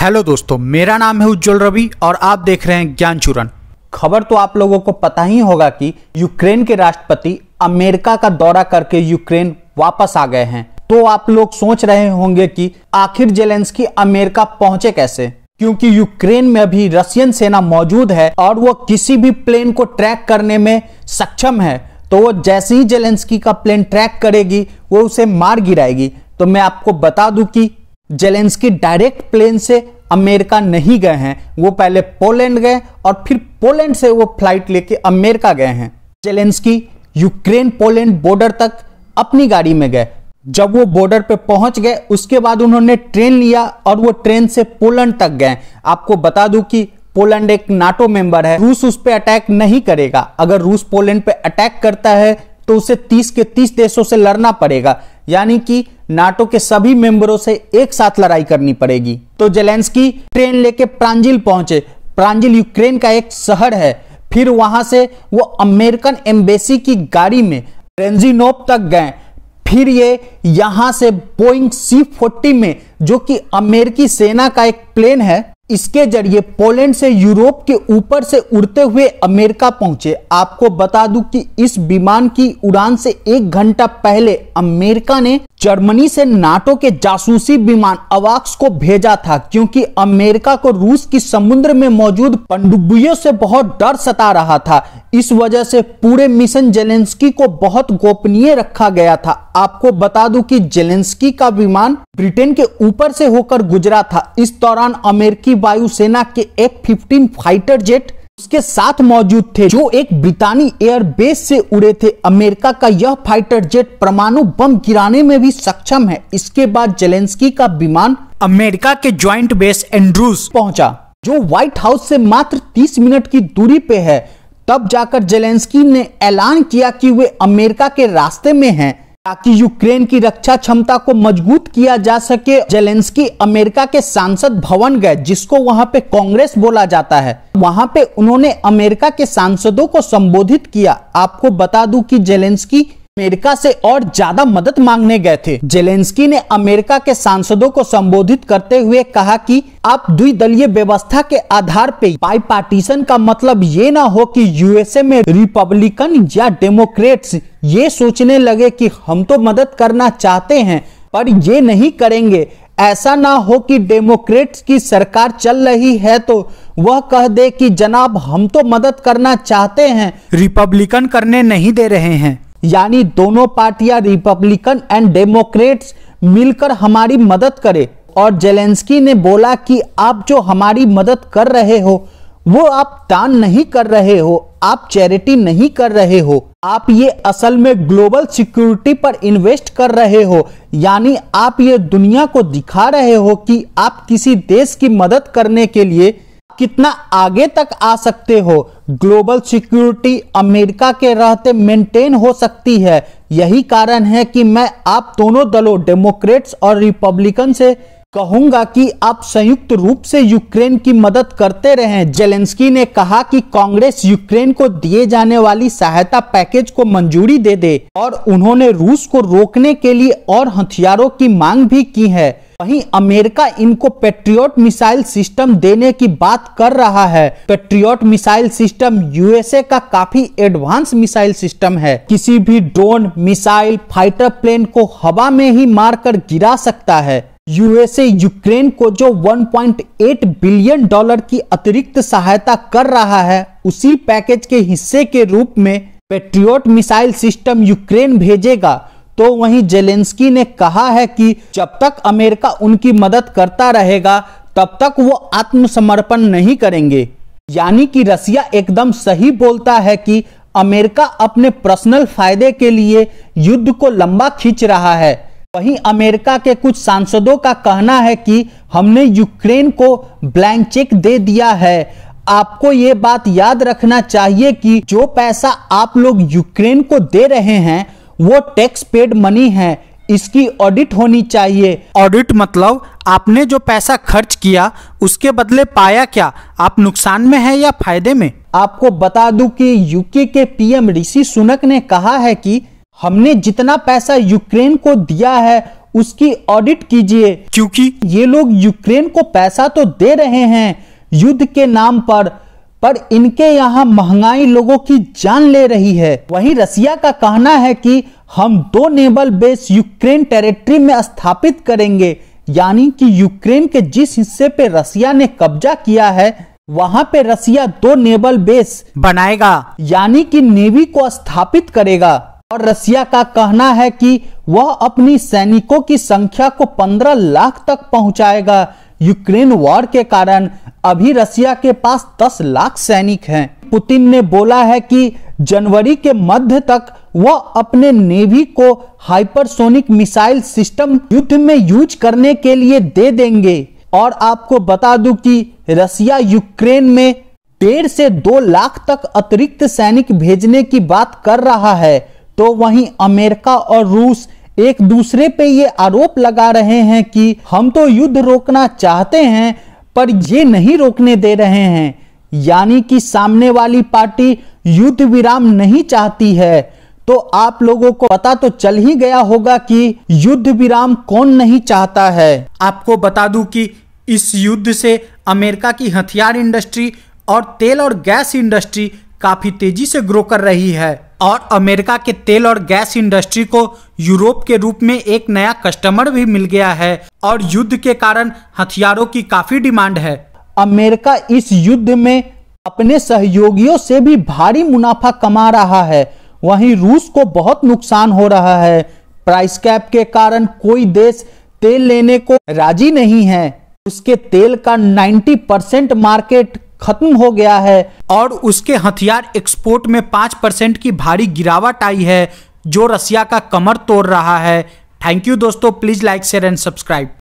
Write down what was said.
Hello दोस्तों, मेरा नाम है उज्जवल रवि और आप देख रहे हैं ज्ञान चूरन। खबर तो आप लोगों को पता ही होगा कि यूक्रेन के राष्ट्रपति अमेरिका का दौरा करके यूक्रेन वापस आ गए हैं। तो आप लोग सोच रहे होंगे कि आखिर जेलेंस्की अमेरिका पहुंचे कैसे, क्योंकि यूक्रेन में अभी रशियन सेना मौजूद है और वो किसी भी प्लेन को ट्रैक करने में सक्षम है। तो वो जैसे ही जेलेंस्की का प्लेन ट्रैक करेगी वो उसे मार गिराएगी। तो मैं आपको बता दूं कि जेलेंस्की डायरेक्ट प्लेन से अमेरिका नहीं गए हैं, वो पहले पोलैंड गए और फिर पोलैंड से वो फ्लाइट लेके अमेरिका गए हैं। जेलेंस्की यूक्रेन पोलैंड बॉर्डर तक अपनी गाड़ी में गए। जब वो बॉर्डर पे पहुंच गए उसके बाद उन्होंने ट्रेन लिया और वो ट्रेन से पोलैंड तक गए। आपको बता दूं कि पोलैंड एक नाटो मेंबर है, रूस उस पे अटैक नहीं करेगा। अगर रूस पोलैंड पे अटैक करता है तो उसे 30 के 30 देशों से लड़ना पड़ेगा, यानी कि नाटो के सभी मेंबरों से एक साथ लड़ाई करनी पड़ेगी। तो जेलेंस्की ट्रेन लेके प्रांजिल पहुंचे। प्रांजिल यूक्रेन का एक शहर है। फिर वहां से वो अमेरिकन एम्बेसी की गाड़ी में रेंजिनोव तक गए। फिर ये यहां से बोइंग C-40 में, जो कि अमेरिकी सेना का एक प्लेन है, इसके जरिए पोलैंड से यूरोप के ऊपर से उड़ते हुए अमेरिका पहुंचे। आपको बता दूं कि इस विमान की उड़ान से 1 घंटा पहले अमेरिका ने जर्मनी से नाटो के जासूसी विमान अवाक्स को भेजा था, क्योंकि अमेरिका को रूस की समुद्र में मौजूद पनडुब्बियों से बहुत डर सता रहा था। इस वजह से पूरे मिशन जेलेंस्की को बहुत गोपनीय रखा गया था। आपको बता दूं कि जेलेंस्की का विमान ब्रिटेन के ऊपर से होकर गुजरा था। इस दौरान अमेरिकी वायुसेना के F-15 फाइटर जेट उसके साथ मौजूद थे, जो एक ब्रितानी एयर बेस से उड़े थे। अमेरिका का यह फाइटर जेट परमाणु बम गिराने में भी सक्षम है। इसके बाद जेलेंस्की का विमान अमेरिका के ज्वाइंट बेस एंड्रूज पहुंचा, जो व्हाइट हाउस से मात्र 30 मिनट की दूरी पे है। तब जाकर जेलेंस्की ने ऐलान किया कि वे अमेरिका के रास्ते में हैं, ताकि यूक्रेन की रक्षा क्षमता को मजबूत किया जा सके। जेलेंस्की अमेरिका के सांसद भवन गए, जिसको वहां पे कांग्रेस बोला जाता है। वहां पे उन्होंने अमेरिका के सांसदों को संबोधित किया। आपको बता दूं कि जेलेंस्की अमेरिका से और ज्यादा मदद मांगने गए थे। जेलेंस्की ने अमेरिका के सांसदों को संबोधित करते हुए कहा कि आप द्विदलीय व्यवस्था के आधार पे, बाईपार्टीशन का मतलब ये ना हो कि यूएसए में रिपब्लिकन या डेमोक्रेट्स ये सोचने लगे कि हम तो मदद करना चाहते हैं पर ये नहीं करेंगे। ऐसा ना हो कि डेमोक्रेट्स की सरकार चल रही है तो वह कह दे कि जनाब हम तो मदद करना चाहते हैं, रिपब्लिकन करने नहीं दे रहे हैं। यानी दोनों पार्टियां रिपब्लिकन एंड डेमोक्रेट्स मिलकर हमारी मदद करें। और जेलेंस्की ने बोला कि आप जो हमारी मदद कर रहे हो वो आप दान नहीं कर रहे हो, आप चैरिटी नहीं कर रहे हो, आप ये असल में ग्लोबल सिक्योरिटी पर इन्वेस्ट कर रहे हो। यानी आप ये दुनिया को दिखा रहे हो कि आप किसी देश की मदद करने के लिए कितना आगे तक आ सकते हो। ग्लोबल सिक्योरिटी अमेरिका के रहते मेंटेन हो सकती है। यही कारण है कि मैं आप दोनों दलों डेमोक्रेट्स और रिपब्लिकन से कहूंगा कि आप संयुक्त रूप से यूक्रेन की मदद करते रहें। जेलेंस्की ने कहा कि कांग्रेस यूक्रेन को दिए जाने वाली सहायता पैकेज को मंजूरी दे दे और उन्होंने रूस को रोकने के लिए और हथियारों की मांग भी की है। वहीं अमेरिका इनको पैट्रियट मिसाइल सिस्टम देने की बात कर रहा है। पैट्रियट मिसाइल सिस्टम यूएसए का काफी एडवांस मिसाइल सिस्टम है। किसी भी ड्रोन, मिसाइल, फाइटर प्लेन को हवा में ही मारकर गिरा सकता है। यूएसए यूक्रेन को जो $1.8 बिलियन की अतिरिक्त सहायता कर रहा है, उसी पैकेज के हिस्से के रूप में पैट्रियट मिसाइल सिस्टम यूक्रेन भेजेगा। तो वहीं जेलेंस्की ने कहा है कि जब तक अमेरिका उनकी मदद करता रहेगा तब तक वो आत्मसमर्पण नहीं करेंगे। यानी कि रसिया एकदम सही बोलता है कि अमेरिका अपने पर्सनल फायदे के लिए युद्ध को लंबा खींच रहा है। वहीं अमेरिका के कुछ सांसदों का कहना है कि हमने यूक्रेन को ब्लैंक चेक दे दिया है। आपको ये बात याद रखना चाहिए कि जो पैसा आप लोग यूक्रेन को दे रहे हैं वो टैक्स पेड मनी है, इसकी ऑडिट होनी चाहिए। ऑडिट मतलब आपने जो पैसा खर्च किया उसके बदले पाया क्या, आप नुकसान में है या फायदे में। आपको बता दूं कि यूके के पीएम ऋषि सुनक ने कहा है कि हमने जितना पैसा यूक्रेन को दिया है उसकी ऑडिट कीजिए, क्योंकि ये लोग यूक्रेन को पैसा तो दे रहे हैं युद्ध के नाम पर इनके यहाँ महंगाई लोगों की जान ले रही है। वहीं रसिया का कहना है कि हम 2 नेवल बेस यूक्रेन टेरिटरी में स्थापित करेंगे, यानी कि यूक्रेन के जिस हिस्से पे रसिया ने कब्जा किया है वहां पे रसिया 2 नेवल बेस बनाएगा, यानी कि नेवी को स्थापित करेगा। और रसिया का कहना है कि वह अपनी सैनिकों की संख्या को 15 लाख तक पहुंचाएगा। यूक्रेन वॉर के कारण अभी रसिया के पास 10 लाख सैनिक हैं। पुतिन ने बोला है कि जनवरी के मध्य तक वह अपने नेवी को हाइपरसोनिक मिसाइल सिस्टम युद्ध में यूज करने के लिए दे देंगे। और आपको बता दूं कि रसिया यूक्रेन में 1.5 से 2 लाख तक अतिरिक्त सैनिक भेजने की बात कर रहा है। तो वहीं अमेरिका और रूस एक दूसरे पे ये आरोप लगा रहे हैं कि हम तो युद्ध रोकना चाहते हैं पर ये नहीं रोकने दे रहे हैं, यानी कि सामने वाली पार्टी युद्ध विराम नहीं चाहती है। तो आप लोगों को पता तो चल ही गया होगा कि युद्ध विराम कौन नहीं चाहता है। आपको बता दूं कि इस युद्ध से अमेरिका की हथियार इंडस्ट्री और तेल और गैस इंडस्ट्री काफी तेजी से ग्रो कर रही है और अमेरिका के तेल और गैस इंडस्ट्री को यूरोप के रूप में एक नया कस्टमर भी मिल गया है और युद्ध के कारण हथियारों की काफी डिमांड है। अमेरिका इस युद्ध में अपने सहयोगियों से भी भारी मुनाफा कमा रहा है। वहीं रूस को बहुत नुकसान हो रहा है। प्राइस कैप के कारण कोई देश तेल लेने को राजी नहीं है। उसके तेल का 90% मार्केट खत्म हो गया है और उसके हथियार एक्सपोर्ट में 5% की भारी गिरावट आई है जो रसिया का कमर तोड़ रहा है। थैंक यू दोस्तों, please like share and subscribe.